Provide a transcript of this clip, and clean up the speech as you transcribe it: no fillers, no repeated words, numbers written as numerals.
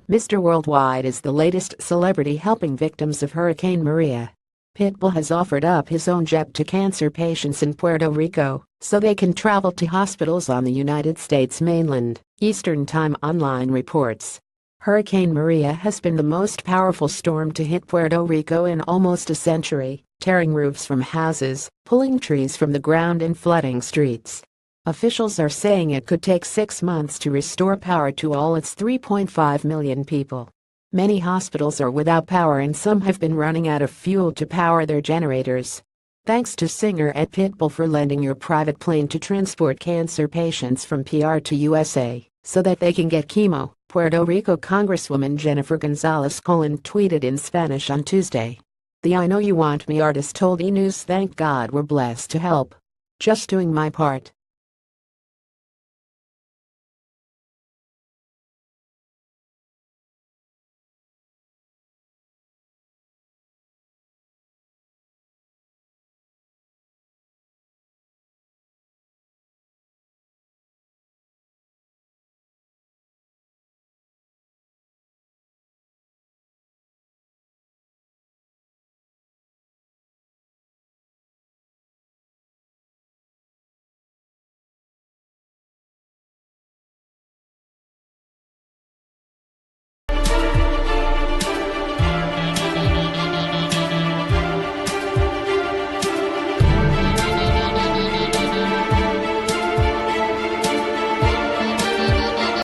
Mr. Worldwide is the latest celebrity helping victims of Hurricane Maria. Pitbull has offered up his own jet to cancer patients in Puerto Rico so they can travel to hospitals on the United States mainland, Eastern Time Online reports. Hurricane Maria has been the most powerful storm to hit Puerto Rico in almost a century, tearing roofs from houses, pulling trees from the ground and flooding streets. Officials are saying it could take 6 months to restore power to all its 3.5 million people. Many hospitals are without power and some have been running out of fuel to power their generators. Thanks to singer Ed Pitbull for lending your private plane to transport cancer patients from PR to USA so that they can get chemo, Puerto Rico Congresswoman Jennifer Gonzalez Colon tweeted in Spanish on Tuesday. The I Know You Want Me artist told E! News, "Thank God we're blessed to help. Just doing my part."